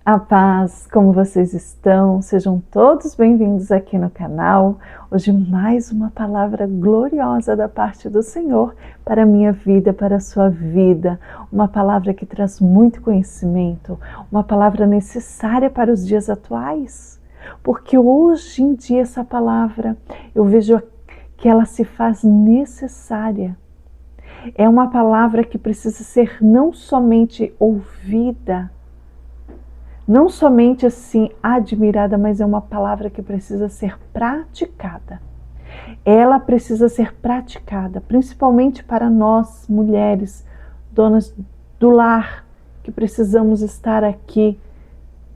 A paz, como vocês estão? Sejam todos bem-vindos aqui no canal. Hoje mais uma palavra gloriosa da parte do Senhor para a minha vida, para a sua vida. Uma palavra que traz muito conhecimento, uma palavra necessária para os dias atuais. Porque hoje em dia essa palavra, eu vejo que ela se faz necessária. É uma palavra que precisa ser não somente ouvida, não somente assim admirada, mas é uma palavra que precisa ser praticada. Ela precisa ser praticada, principalmente para nós, mulheres, donas do lar, que precisamos estar aqui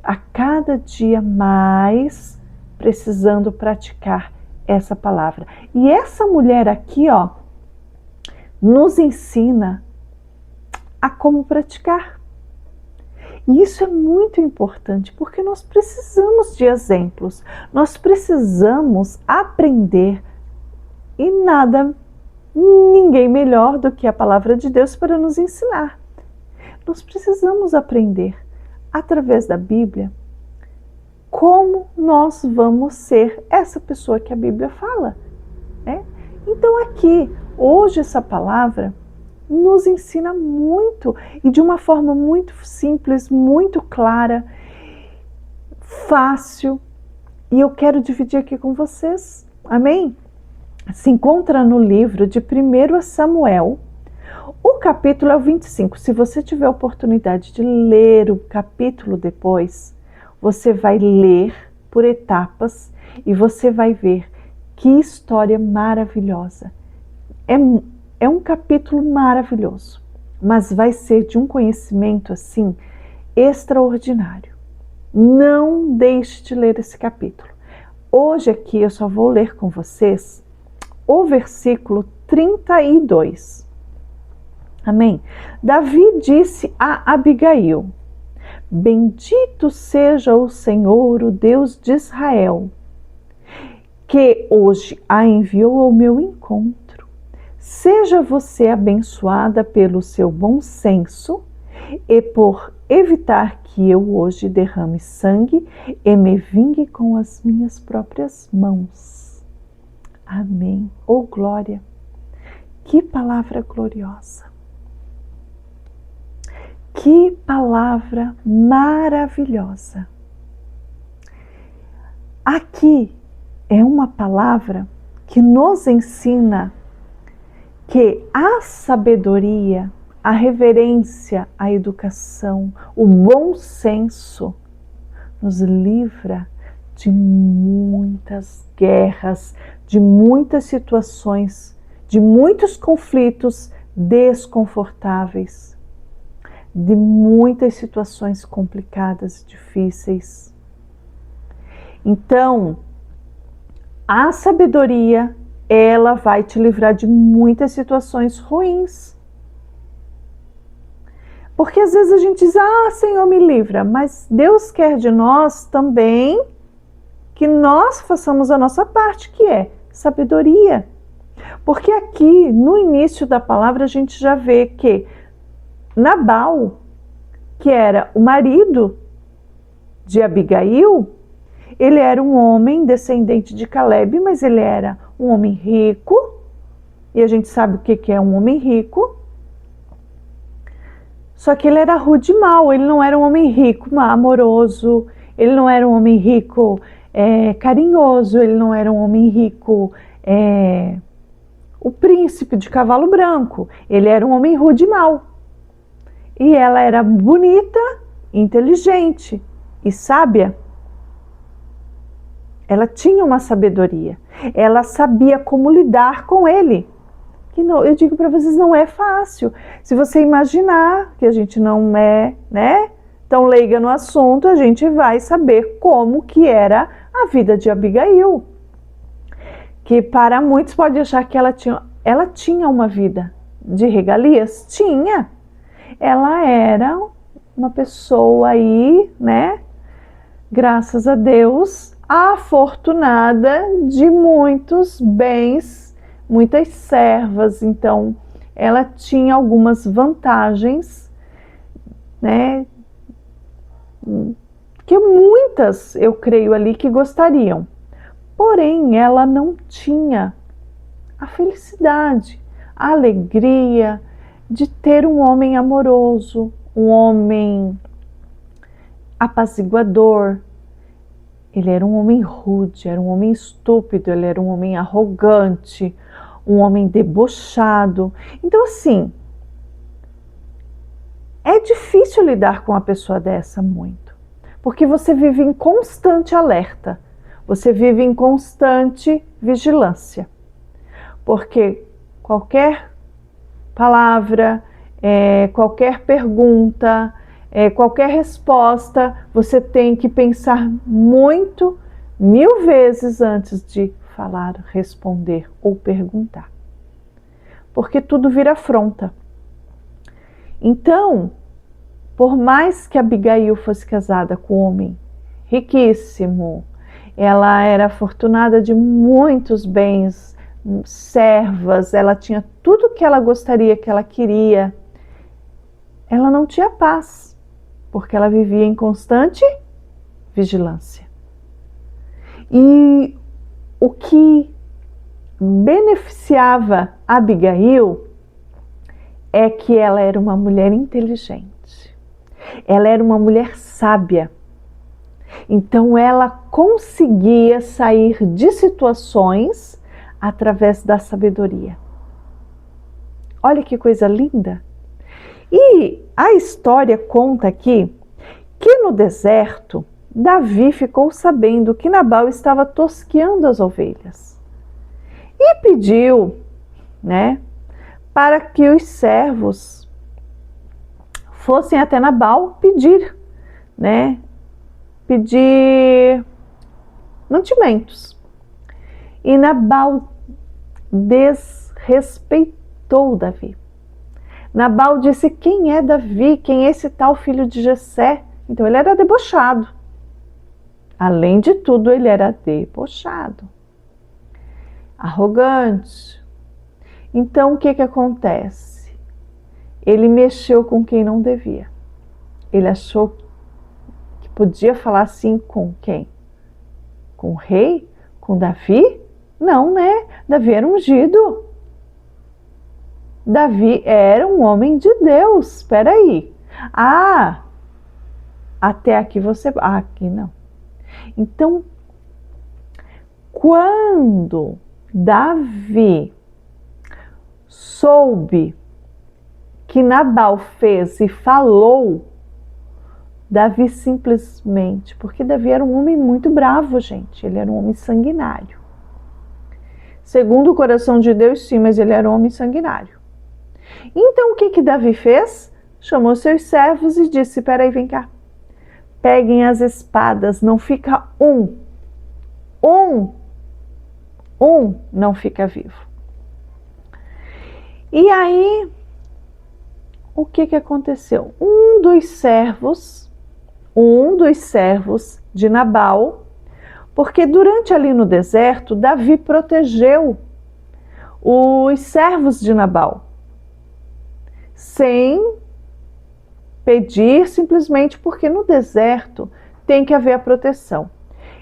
a cada dia mais precisando praticar essa palavra. E essa mulher aqui, nos ensina a como praticar. E isso é muito importante, porque nós precisamos de exemplos, nós precisamos aprender, e ninguém melhor do que a palavra de Deus para nos ensinar. Nós precisamos aprender, através da Bíblia, como nós vamos ser essa pessoa que a Bíblia fala, né? Então aqui, hoje essa palavra nos ensina muito e de uma forma muito simples, muito clara, fácil, e eu quero dividir aqui com vocês, amém? Se encontra no livro de 1 Samuel, o capítulo é o 25. Se você tiver a oportunidade de ler o capítulo depois, você vai ler por etapas e você vai ver que história maravilhosa. É um capítulo maravilhoso, mas vai ser de um conhecimento assim extraordinário. Não deixe de ler esse capítulo. Hoje aqui eu só vou ler com vocês o versículo 32. Amém? Davi disse a Abigail: Bendito seja o Senhor, o Deus de Israel, que hoje a enviou ao meu encontro. Seja você abençoada pelo seu bom senso e por evitar que eu hoje derrame sangue e me vingue com as minhas próprias mãos. Amém. Oh, glória! Que palavra gloriosa! Que palavra maravilhosa! Aqui é uma palavra que nos ensina que a sabedoria, a reverência, a educação, o bom senso nos livra de muitas guerras, de muitas situações, de muitos conflitos desconfortáveis, de muitas situações complicadas, difíceis. Então, a sabedoria, ela vai te livrar de muitas situações ruins. Porque às vezes a gente diz, Senhor, me livra, mas Deus quer de nós também que nós façamos a nossa parte, que é sabedoria. Porque aqui, no início da palavra, a gente já vê que Nabal, que era o marido de Abigail, ele era um homem descendente de Caleb, mas ele era um homem rico, e a gente sabe o que é um homem rico, só que ele era rude e mau, ele não era um homem rico, amoroso, ele não era um homem rico carinhoso, ele não era um homem rico, o príncipe de cavalo branco, ele era um homem rude e mau. E ela era bonita, inteligente e sábia. Ela tinha uma sabedoria, ela sabia como lidar com ele. Que não, eu digo para vocês, não é fácil. Se você imaginar que a gente não é, tão leiga no assunto, a gente vai saber como que era a vida de Abigail. Que para muitos pode achar que ela tinha uma vida de regalias. Tinha. Ela era uma pessoa aí, graças a Deus, afortunada de muitos bens, muitas servas. Então, ela tinha algumas vantagens, muitas, eu creio ali, que gostariam. Porém, ela não tinha a felicidade, a alegria de ter um homem amoroso, um homem apaziguador. Ele era um homem rude, era um homem estúpido, ele era um homem arrogante, um homem debochado. Então, assim, é difícil lidar com uma pessoa dessa muito, porque você vive em constante alerta, você vive em constante vigilância, porque qualquer palavra, qualquer pergunta, qualquer resposta, você tem que pensar muito, 1000 vezes antes de falar, responder ou perguntar, porque tudo vira afronta. Então, por mais que Abigail fosse casada com um homem riquíssimo, ela era afortunada de muitos bens, servas, ela tinha tudo que ela gostaria, que ela queria, ela não tinha paz, porque ela vivia em constante vigilância. E o que beneficiava Abigail é que ela era uma mulher inteligente, ela era uma mulher sábia, então ela conseguia sair de situações através da sabedoria. Olha que coisa linda! E a história conta aqui que no deserto, Davi ficou sabendo que Nabal estava tosqueando as ovelhas e pediu, para que os servos fossem até Nabal pedir mantimentos. E Nabal desrespeitou Davi. Nabal disse: quem é Davi? Quem é esse tal filho de Jessé? Então ele era debochado. Além de tudo, ele era debochado, arrogante. Então o que acontece? Ele mexeu com quem não devia. Ele achou que podia falar assim com quem? Com o rei? Com Davi? Não, Davi era ungido. Davi era um homem de Deus. Espera aí. Até aqui você... aqui não. Então, quando Davi soube que Nabal fez e falou, Davi simplesmente... Porque Davi era um homem muito bravo, gente. Ele era um homem sanguinário. Segundo o coração de Deus, sim, mas ele era um homem sanguinário. Então, o que Davi fez? Chamou seus servos e disse: peraí, vem cá. Peguem as espadas, não fica um não fica vivo. E aí, o que aconteceu? Um dos servos de Nabal, porque durante ali no deserto, Davi protegeu os servos de Nabal, sem pedir, simplesmente porque no deserto tem que haver a proteção.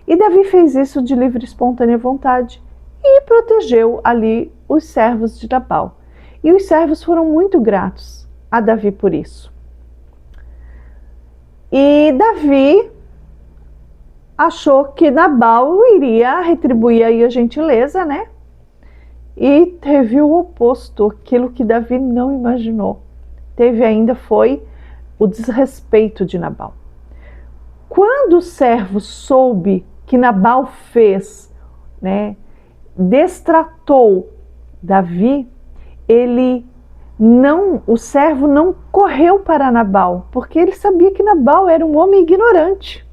E Davi fez isso de livre e espontânea vontade e protegeu ali os servos de Nabal. E os servos foram muito gratos a Davi por isso. E Davi achou que Nabal iria retribuir aí a gentileza, E teve o oposto, aquilo que Davi não imaginou. Teve ainda foi o desrespeito de Nabal. Quando o servo soube que Nabal fez, destratou Davi, o servo não correu para Nabal, porque ele sabia que Nabal era um homem ignorante.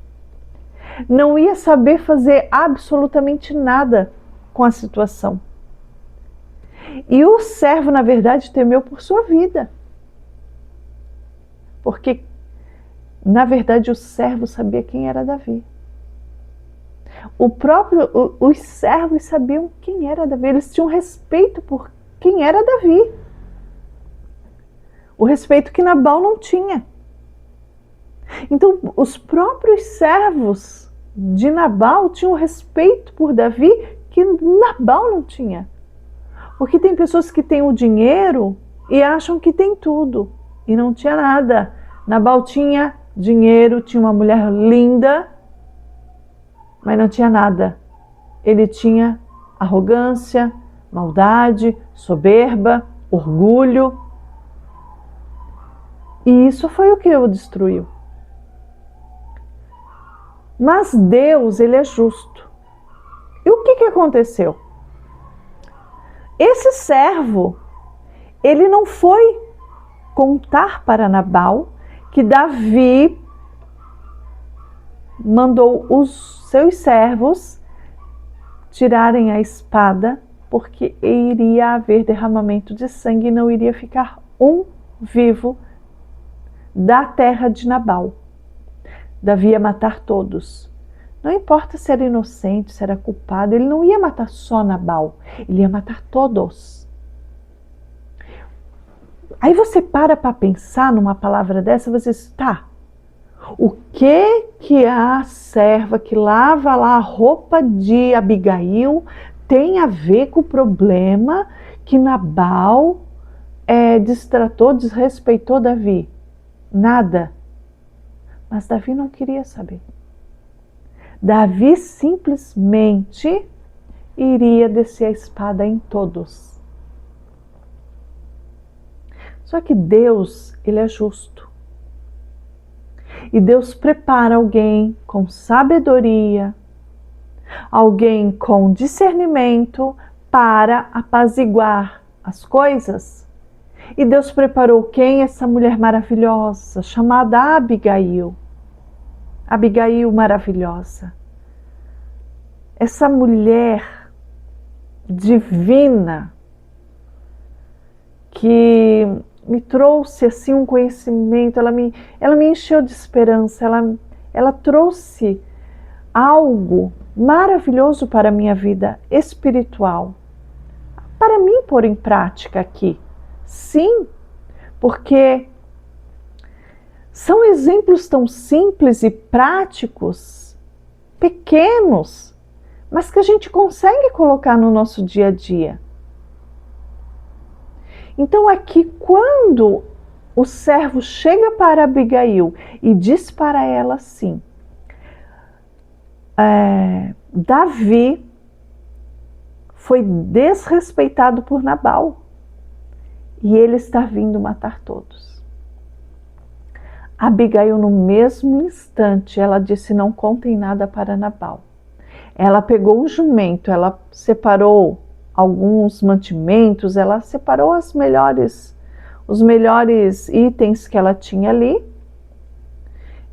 Não ia saber fazer absolutamente nada com a situação. E o servo, na verdade, temeu por sua vida. Porque, na verdade, o servo sabia quem era Davi. Os servos sabiam quem era Davi. Eles tinham respeito por quem era Davi. O respeito que Nabal não tinha. Então, os próprios servos de Nabal tinham respeito por Davi que Nabal não tinha. Porque tem pessoas que têm o dinheiro e acham que tem tudo, e não tinha nada. Nabal tinha dinheiro, tinha uma mulher linda, mas não tinha nada. Ele tinha arrogância, maldade, soberba, orgulho. E isso foi o que o destruiu. Mas Deus, ele é justo. E o que aconteceu? Esse servo, ele não foi contar para Nabal que Davi mandou os seus servos tirarem a espada, porque iria haver derramamento de sangue e não iria ficar um vivo da terra de Nabal. Davi ia matar todos. Não importa se era inocente, se era culpado, ele não ia matar só Nabal, ele ia matar todos. Aí você para pensar numa palavra dessa, você diz, tá, o que a serva que lava lá a roupa de Abigail tem a ver com o problema que Nabal destratou, desrespeitou Davi? Nada. Mas Davi não queria saber. Davi simplesmente iria descer a espada em todos. Só que Deus, ele é justo. E Deus prepara alguém com sabedoria, alguém com discernimento para apaziguar as coisas. E Deus preparou quem? Essa mulher maravilhosa, chamada Abigail. Abigail maravilhosa. Essa mulher divina que me trouxe assim um conhecimento, ela me encheu de esperança, ela trouxe algo maravilhoso para a minha vida espiritual, para mim pôr em prática aqui. Sim, porque são exemplos tão simples e práticos, pequenos, mas que a gente consegue colocar no nosso dia a dia. Então aqui, quando o servo chega para Abigail e diz para ela assim, Davi foi desrespeitado por Nabal e ele está vindo matar todos. Abigail, no mesmo instante, ela disse, não contem nada para Nabal. Ela pegou o jumento, ela separou alguns mantimentos, ela separou os melhores itens que ela tinha ali,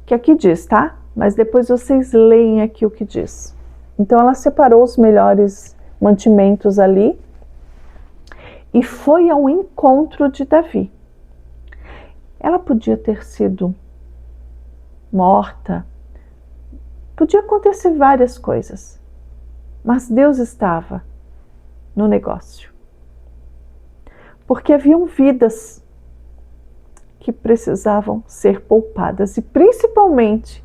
que aqui diz, tá? Mas depois vocês leem aqui o que diz. Então ela separou os melhores mantimentos ali e foi ao encontro de Davi. Ela podia ter sido morta, podia acontecer várias coisas, mas Deus estava no negócio. Porque haviam vidas que precisavam ser poupadas e principalmente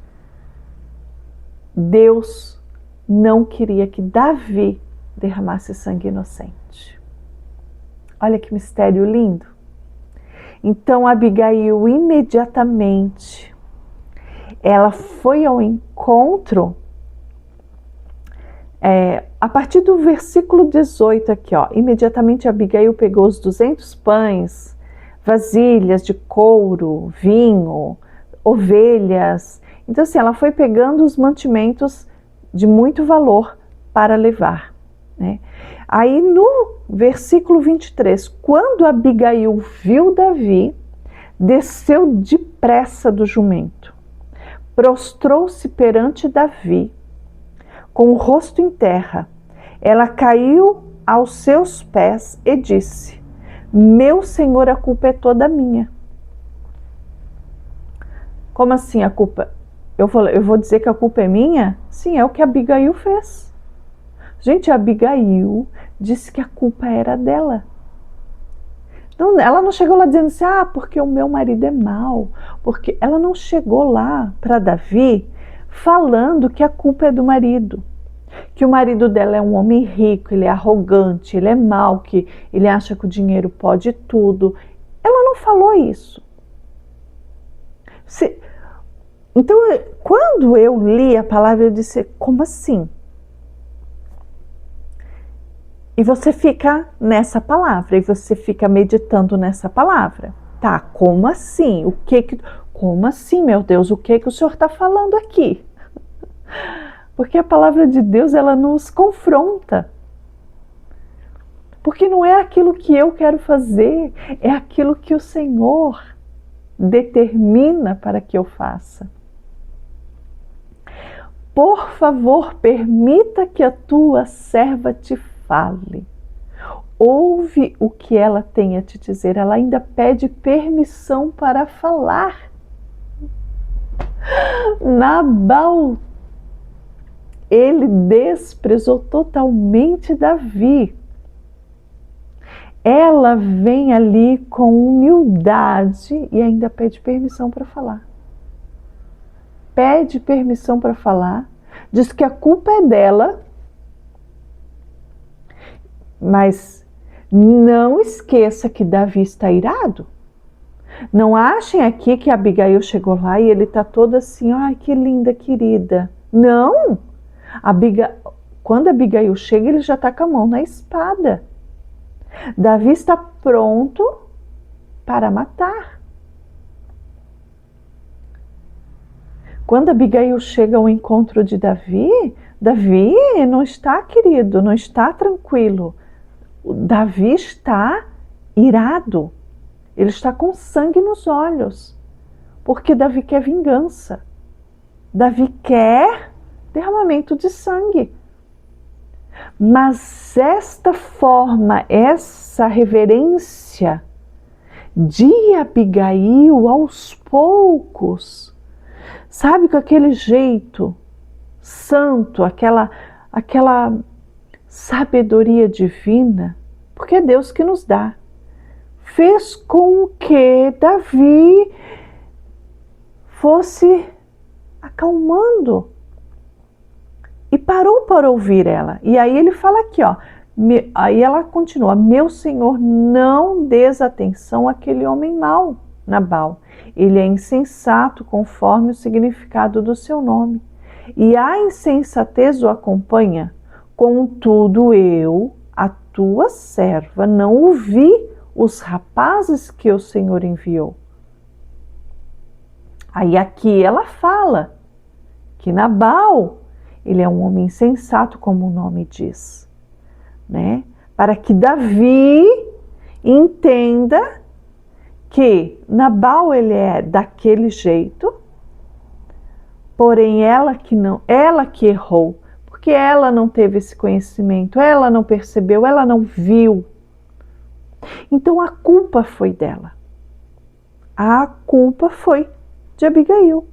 Deus não queria que Davi derramasse sangue inocente. Olha que mistério lindo. Então Abigail imediatamente ela foi ao encontro. A partir do versículo 18 aqui, ó, imediatamente Abigail pegou os 200 pães, vasilhas de couro, vinho, ovelhas. Então assim, ela foi pegando os mantimentos de muito valor para levar, né? Aí no versículo 23, quando Abigail viu Davi, desceu depressa do jumento, prostrou-se perante Davi, com o rosto em terra. Ela caiu aos seus pés e disse, meu senhor, a culpa é toda minha. Como assim a culpa? Eu vou dizer que a culpa é minha? Sim, é o que Abigail fez. Gente, a Abigail disse que a culpa era dela. Não, ela não chegou lá dizendo assim, porque o meu marido é mau. Porque ela não chegou lá para Davi falando que a culpa é do marido. Que o marido dela é um homem rico, ele é arrogante, ele é mau, que ele acha que o dinheiro pode tudo. Ela não falou isso. Então, quando eu li a palavra, eu disse, como assim? E você fica nessa palavra, e você fica meditando nessa palavra. Tá, como assim? Como assim, meu Deus? O que o Senhor está falando aqui? Porque a palavra de Deus, ela nos confronta. Porque não é aquilo que eu quero fazer, é aquilo que o Senhor determina para que eu faça. Por favor, permita que a tua serva te fale. Ouve o que ela tem a te dizer. Ela ainda pede permissão para falar. Nabal, ele desprezou totalmente Davi. Ela vem ali com humildade e ainda pede permissão para falar. Pede permissão para falar, diz que a culpa é dela, mas não esqueça que Davi está irado. Não achem aqui que Abigail chegou lá e ele está todo assim, ai que linda, querida. Não! Quando Abigail chega, ele já está com a mão na espada. Davi está pronto para matar. Quando Abigail chega ao encontro de Davi, Davi não está, querido, não está tranquilo. Davi está irado. Ele está com sangue nos olhos. Porque Davi quer vingança. Davi quer derramamento de sangue. Mas esta forma, essa reverência de Abigail aos poucos, sabe, com aquele jeito santo, aquela sabedoria divina, porque é Deus que nos dá, fez com que Davi fosse acalmando e parou para ouvir ela. E aí ele fala aqui, ó, aí ela continua, meu Senhor, não des atenção àquele homem mau, Nabal. Ele é insensato conforme o significado do seu nome. E a insensatez o acompanha. Contudo eu, a tua serva, não ouvi os rapazes que o Senhor enviou. Aí aqui ela fala que Nabal, ele é um homem insensato, como o nome diz, né? Para que Davi entenda que Nabal ele é daquele jeito, porém ela que errou, porque ela não teve esse conhecimento, ela não percebeu, ela não viu. Então a culpa foi dela. A culpa foi de Abigail.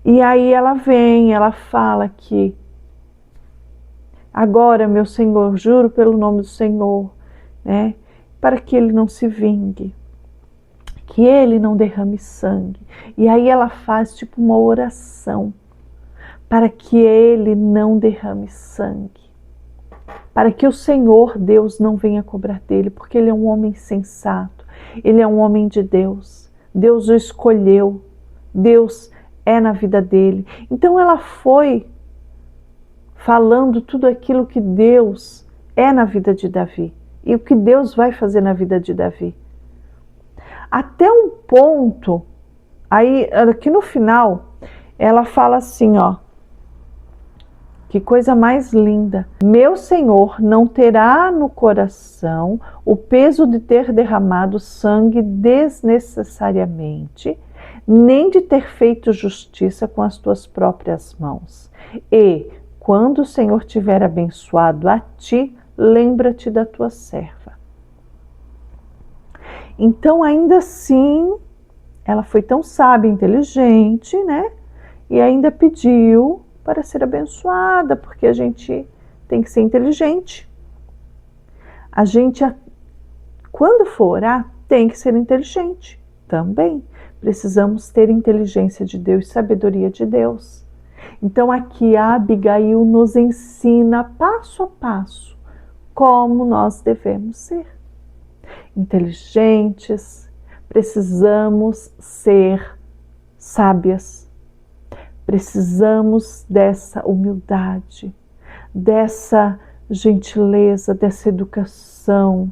E aí ela vem, ela fala que agora, meu Senhor, juro pelo nome do Senhor, né, para que ele não se vingue, que ele não derrame sangue. E aí ela faz tipo uma oração para que ele não derrame sangue, para que o Senhor Deus não venha cobrar dele, porque ele é um homem sensato, ele é um homem de Deus, Deus o escolheu, Deus é na vida dele. Então ela foi falando tudo aquilo que Deus é na vida de Davi e o que Deus vai fazer na vida de Davi. Até um ponto, aí aqui no final, ela fala assim, ó, que coisa mais linda. Meu Senhor não terá no coração o peso de ter derramado sangue desnecessariamente, nem de ter feito justiça com as tuas próprias mãos. E, quando o Senhor tiver abençoado a ti, lembra-te da tua serva. Então, ainda assim, ela foi tão sábia e inteligente, né? E ainda pediu para ser abençoada, porque a gente tem que ser inteligente. A gente, quando for orar, tem que ser inteligente também. precisamos ter inteligência de Deus, sabedoria de Deus. Então aqui a Abigail nos ensina passo a passo como nós devemos ser. Inteligentes, precisamos ser sábias, precisamos dessa humildade, dessa gentileza, dessa educação.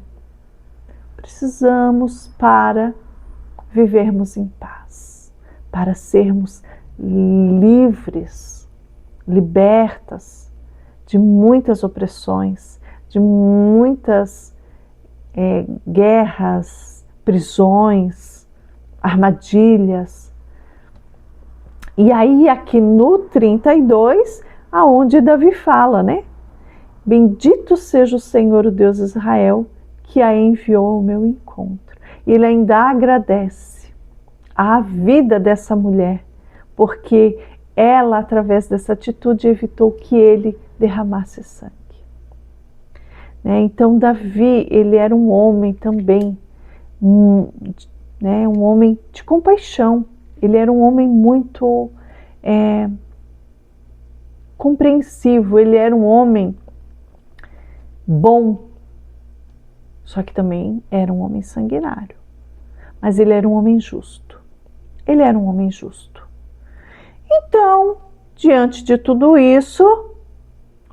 Precisamos para vivermos em paz, para sermos livres, libertas de muitas opressões, de muitas guerras, prisões, armadilhas. E aí aqui no 32, aonde Davi fala, né? Bendito seja o Senhor, o Deus de Israel, que a enviou ao meu encontro. E ele ainda agradece a vida dessa mulher, porque ela, através dessa atitude, evitou que ele derramasse sangue. Então Davi, ele era um homem também, um homem de compaixão. Ele era um homem muito compreensivo, ele era um homem bom, só que também era um homem sanguinário. Mas ele era um homem justo. Ele era um homem justo. Então, diante de tudo isso,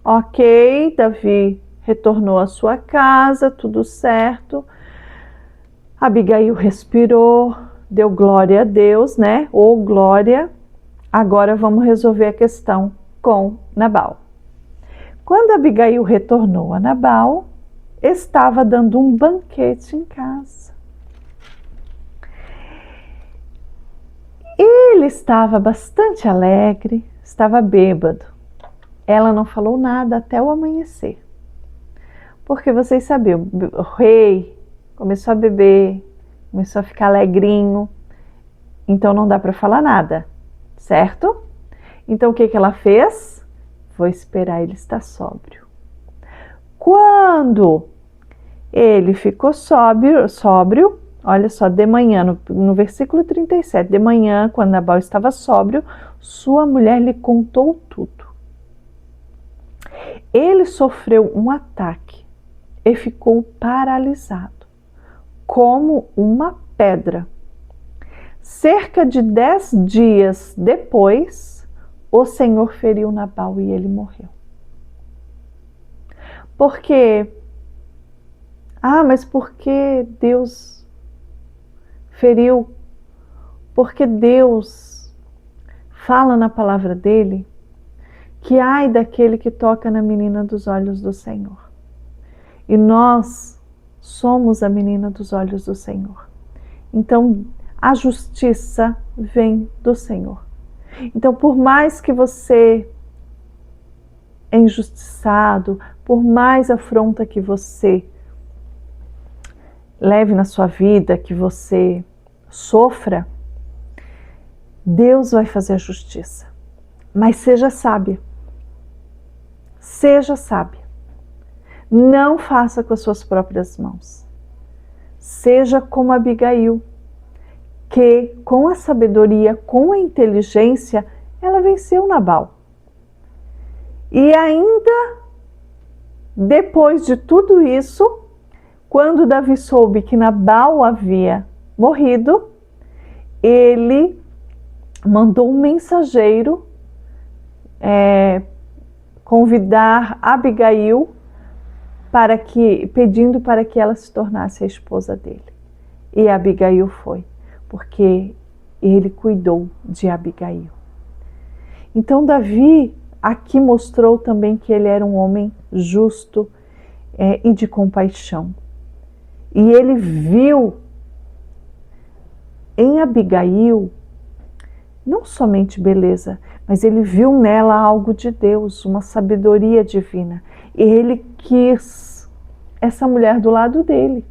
ok, Davi retornou à sua casa, tudo certo. Abigail respirou, deu glória a Deus, né? Ou glória. Agora vamos resolver a questão com Nabal. Quando Abigail retornou a Nabal, estava dando um banquete em casa. Ele estava bastante alegre, estava bêbado. Ela não falou nada até o amanhecer. Porque vocês sabiam, o rei começou a beber, começou a ficar alegrinho, então não dá para falar nada, certo? Então o que ela fez? Vou esperar ele estar sóbrio. Quando ele ficou sóbrio, olha só, de manhã, no versículo 37, de manhã, quando Nabal estava sóbrio, sua mulher lhe contou tudo. Ele sofreu um ataque e ficou paralisado, como uma pedra. Cerca de 10 dias depois, o Senhor feriu Nabal e ele morreu. Por quê? Mas por que Deus feriu? Porque Deus fala na palavra dele que ai daquele que toca na menina dos olhos do Senhor. E nós somos a menina dos olhos do Senhor. Então, a justiça vem do Senhor. Então, por mais que você é injustiçado, por mais afronta que você leve na sua vida, que você sofra, Deus vai fazer a justiça. Mas seja sábia. Seja sábia. Não faça com as suas próprias mãos. Seja como Abigail, que com a sabedoria, com a inteligência, ela venceu Nabal. E ainda, depois de tudo isso, quando Davi soube que Nabal havia morrido, ele mandou um mensageiro convidar Abigail pedindo para que ela se tornasse a esposa dele. E Abigail foi, porque ele cuidou de Abigail. Então Davi aqui mostrou também que ele era um homem justo e de compaixão. E ele viu em Abigail não somente beleza, mas ele viu nela algo de Deus, uma sabedoria divina. E ele quis essa mulher do lado dele.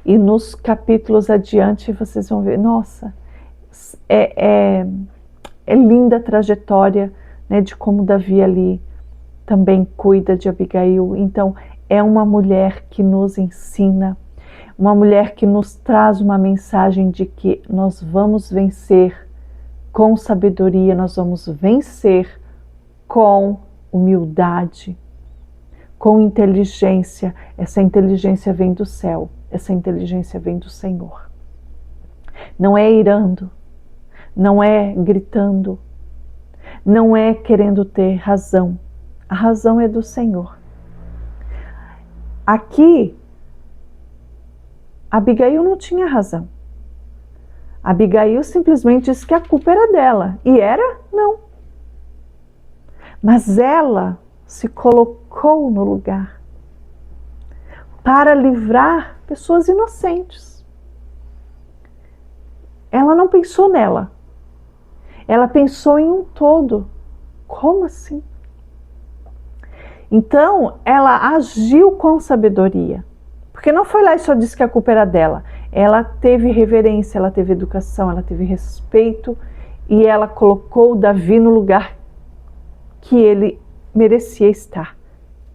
E nos capítulos adiante vocês vão ver, nossa, é linda a trajetória, né, de como Davi ali também cuida de Abigail. Então é uma mulher que nos ensina, uma mulher que nos traz uma mensagem de que nós vamos vencer com sabedoria, nós vamos vencer com humildade, com inteligência. Essa inteligência vem do céu, essa inteligência vem do Senhor. Não é irando, não é gritando, não é querendo ter razão. A razão é do Senhor. Aqui, Abigail não tinha razão. Abigail simplesmente disse que a culpa era dela. E era? Não. Mas ela se colocou no lugar para livrar pessoas inocentes. Ela não pensou nela. Ela pensou em um todo. Como assim? Então, ela agiu com sabedoria. Porque não foi lá e só disse que a culpa era dela. Ela teve reverência, ela teve educação, ela teve respeito e ela colocou Davi no lugar que ele merecia estar.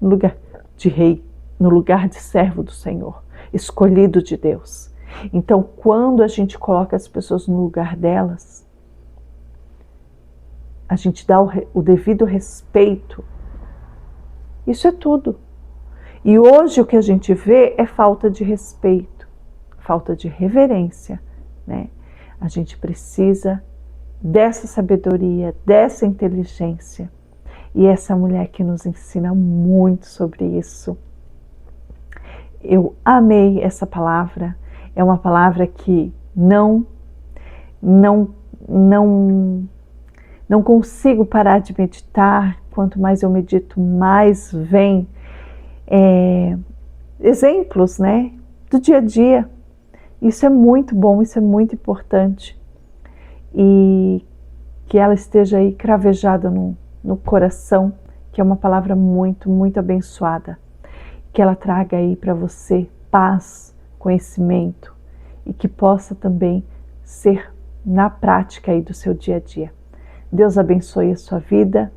No lugar de rei, no lugar de servo do Senhor, escolhido de Deus. Então, quando a gente coloca as pessoas no lugar delas, a gente dá o devido respeito. Isso é tudo. E hoje o que a gente vê é falta de respeito, falta de reverência, né? A gente precisa dessa sabedoria, dessa inteligência. E essa mulher que nos ensina muito sobre isso. Eu amei essa palavra. É uma palavra que não consigo parar de meditar. Quanto mais eu medito, mais vem exemplos, né, do dia a dia. Isso é muito bom, isso é muito importante. E que ela esteja aí cravejada no coração, que é uma palavra muito, muito abençoada. Que ela traga aí para você paz, conhecimento e que possa também ser na prática aí do seu dia a dia. Deus abençoe a sua vida,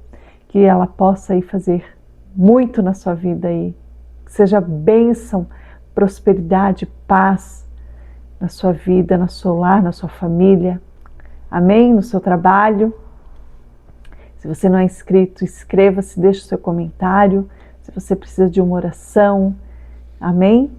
que ela possa aí fazer muito na sua vida aí. Que seja bênção, prosperidade, paz na sua vida, no seu lar, na sua família. Amém? No seu trabalho. Se você não é inscrito, inscreva-se, deixe o seu comentário. Se você precisa de uma oração. Amém?